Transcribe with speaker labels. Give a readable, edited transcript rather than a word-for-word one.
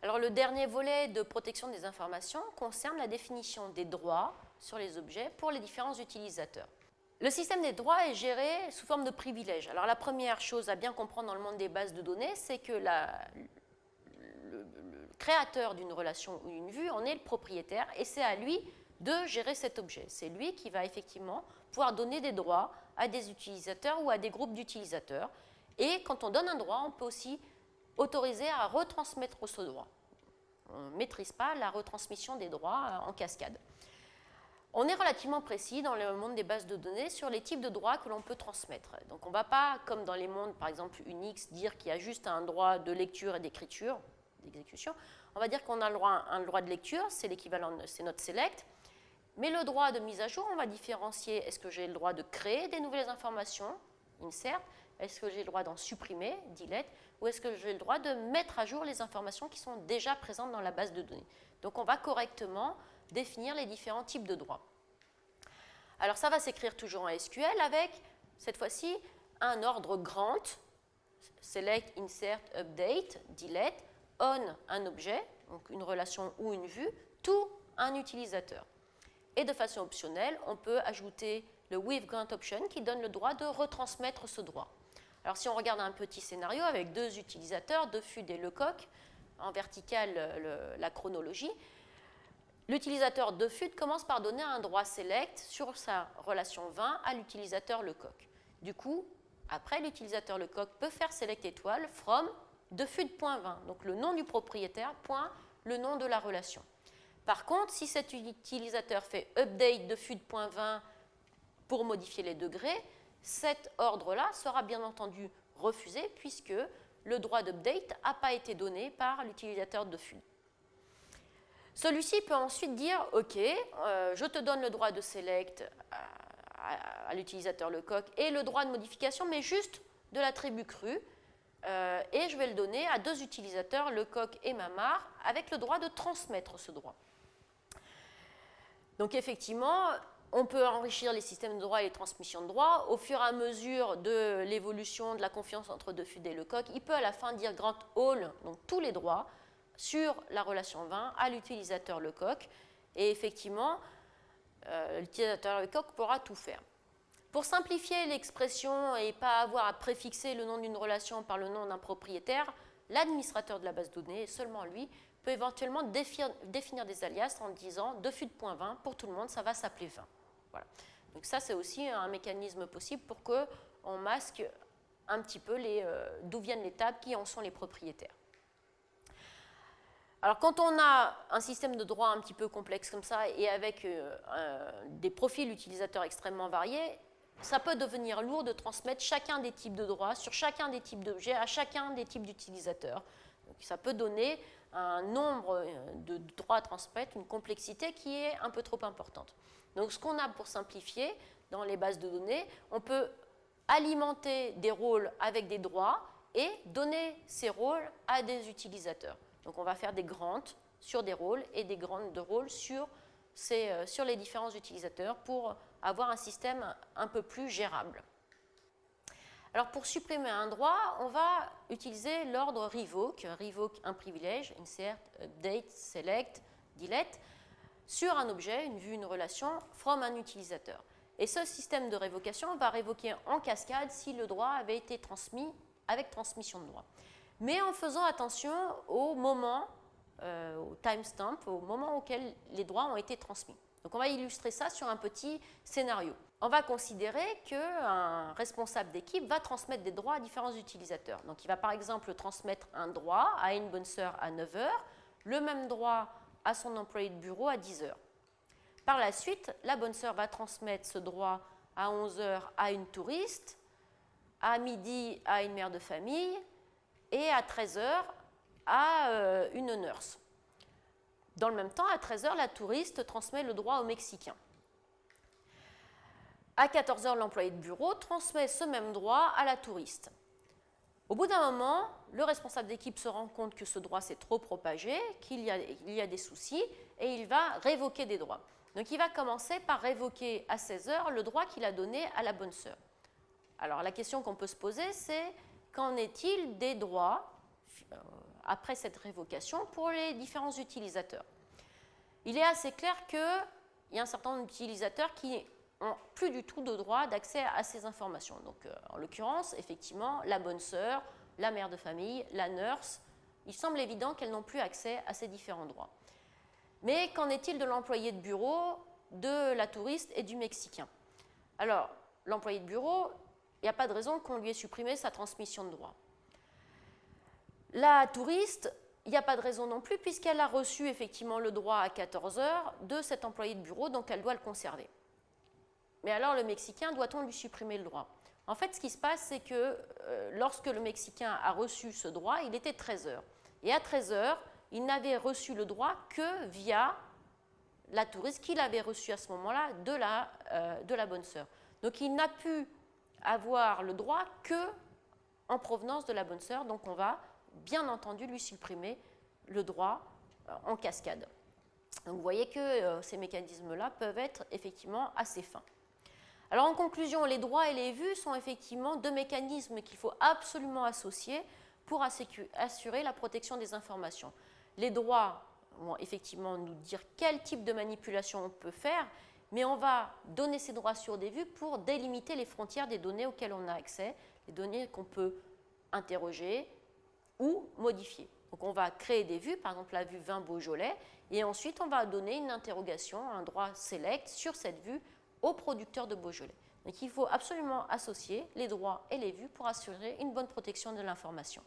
Speaker 1: Alors le dernier volet de protection des informations concerne la définition des droits sur les objets pour les différents utilisateurs. Le système des droits est géré sous forme de privilèges. Alors la première chose à bien comprendre dans le monde des bases de données, c'est que le créateur d'une relation ou d'une vue en est le propriétaire et c'est à lui de gérer cet objet. C'est lui qui va effectivement pouvoir donner des droits à des utilisateurs ou à des groupes d'utilisateurs. Et quand on donne un droit, on peut aussi autoriser à retransmettre ce droit. On ne maîtrise pas la retransmission des droits en cascade. On est relativement précis dans le monde des bases de données sur les types de droits que l'on peut transmettre. Donc on ne va pas, comme dans les mondes par exemple Unix, dire qu'il y a juste un droit de lecture et d'écriture, d'exécution. On va dire qu'on a un droit de lecture, c'est l'équivalent, c'est notre select. Mais le droit de mise à jour, on va différencier, est-ce que j'ai le droit de créer des nouvelles informations, insert, est-ce que j'ai le droit d'en supprimer, delete, ou est-ce que j'ai le droit de mettre à jour les informations qui sont déjà présentes dans la base de données. Donc on va correctement définir les différents types de droits. Alors ça va s'écrire toujours en SQL avec, cette fois-ci, un ordre grant, select, insert, update, delete, on un objet, donc une relation ou une vue, to un utilisateur. Et de façon optionnelle, on peut ajouter le with grant option qui donne le droit de retransmettre ce droit. Alors si on regarde un petit scénario avec deux utilisateurs, DeFUD et Lecoq, en vertical la chronologie, l'utilisateur DeFUD commence par donner un droit select sur sa relation 20 à l'utilisateur Lecoq. Du coup, après, l'utilisateur Lecoq peut faire select étoile from DeFUD.20, donc le nom du propriétaire, point le nom de la relation. Par contre, si cet utilisateur fait update DeFUD.20 pour modifier les degrés, cet ordre-là sera bien entendu refusé puisque le droit d'update n'a pas été donné par l'utilisateur DeFUD. Celui-ci peut ensuite dire « Ok, je te donne le droit de select à l'utilisateur Lecoq et le droit de modification, mais juste de l'attribut cru. Et je vais le donner à deux utilisateurs, Lecoq et Mamar, avec le droit de transmettre ce droit. » Donc effectivement, on peut enrichir les systèmes de droit et les transmissions de droit. Au fur et à mesure de l'évolution de la confiance entre DeFUD et Lecoq, il peut à la fin dire grant all, donc tous les droits, sur la relation 20 à l'utilisateur Lecoq. Et effectivement, l'utilisateur Lecoq pourra tout faire. Pour simplifier l'expression et pas avoir à préfixer le nom d'une relation par le nom d'un propriétaire, l'administrateur de la base de données, et seulement lui, peut éventuellement définir des alias en disant DeFUD.20 pour tout le monde, ça va s'appeler 20. Voilà. Donc ça, c'est aussi un mécanisme possible pour qu'on masque un petit peu d'où viennent les tables, qui en sont les propriétaires. Alors quand on a un système de droit un petit peu complexe comme ça et avec des profils utilisateurs extrêmement variés, ça peut devenir lourd de transmettre chacun des types de droits sur chacun des types d'objets à chacun des types d'utilisateurs. Donc ça peut donner un nombre de droits à transmettre, une complexité qui est un peu trop importante. Donc ce qu'on a pour simplifier dans les bases de données, on peut alimenter des rôles avec des droits et donner ces rôles à des utilisateurs. Donc on va faire des grants sur des rôles et des grants de rôles sur les différents utilisateurs pour avoir un système un peu plus gérable. Alors pour supprimer un droit, on va utiliser l'ordre revoke, revoke un privilège, insert, update, select, delete, sur un objet, une vue, une relation, from un utilisateur. Et ce système de révocation va révoquer en cascade si le droit avait été transmis avec transmission de droit. Mais en faisant attention au moment, au timestamp, au moment auquel les droits ont été transmis. Donc on va illustrer ça sur un petit scénario. On va considérer qu'un responsable d'équipe va transmettre des droits à différents utilisateurs. Donc il va par exemple transmettre un droit à une bonne sœur à 9 h, le même droit à son employé de bureau à 10 h. Par la suite, la bonne sœur va transmettre ce droit à 11 h à une touriste, à midi à une mère de famille et à 13 h à une nurse. Dans le même temps, à 13 h, la touriste transmet le droit au Mexicain. À 14 h, l'employé de bureau transmet ce même droit à la touriste. Au bout d'un moment, le responsable d'équipe se rend compte que ce droit s'est trop propagé, qu'il y a des soucis, et il va révoquer des droits. Donc il va commencer par révoquer à 16 h le droit qu'il a donné à la bonne sœur. Alors la question qu'on peut se poser, c'est qu'en est-il des droits après cette révocation pour les différents utilisateurs. Il est assez clair qu'il y a un certain nombre d'utilisateurs qui n'ont plus du tout de droit d'accès à ces informations. Donc, en l'occurrence, effectivement, la bonne sœur, la mère de famille, la nurse, il semble évident qu'elles n'ont plus accès à ces différents droits. Mais qu'en est-il de l'employé de bureau, de la touriste et du Mexicain? Alors, l'employé de bureau, il n'y a pas de raison qu'on lui ait supprimé sa transmission de droits. La touriste, il n'y a pas de raison non plus puisqu'elle a reçu effectivement le droit à 14 heures de cet employé de bureau, donc elle doit le conserver. Mais alors le Mexicain, doit-on lui supprimer le droit? En fait, ce qui se passe, c'est que lorsque le Mexicain a reçu ce droit, il était 13 heures. Et à 13 heures, il n'avait reçu le droit que via la touriste qu'il avait reçu à ce moment-là de la bonne sœur. Donc il n'a pu avoir le droit que en provenance de la bonne sœur, donc on va bien entendu lui supprimer le droit en cascade. Donc vous voyez que ces mécanismes-là peuvent être effectivement assez fins. Alors en conclusion, les droits et les vues sont effectivement deux mécanismes qu'il faut absolument associer pour assurer la protection des informations. Les droits vont effectivement nous dire quel type de manipulation on peut faire, mais on va donner ces droits sur des vues pour délimiter les frontières des données auxquelles on a accès, les données qu'on peut interroger ou modifier. Donc on va créer des vues, par exemple la vue 20 Beaujolais, et ensuite on va donner une interrogation, un droit select sur cette vue au producteur de Beaujolais. Donc il faut absolument associer les droits et les vues pour assurer une bonne protection de l'information.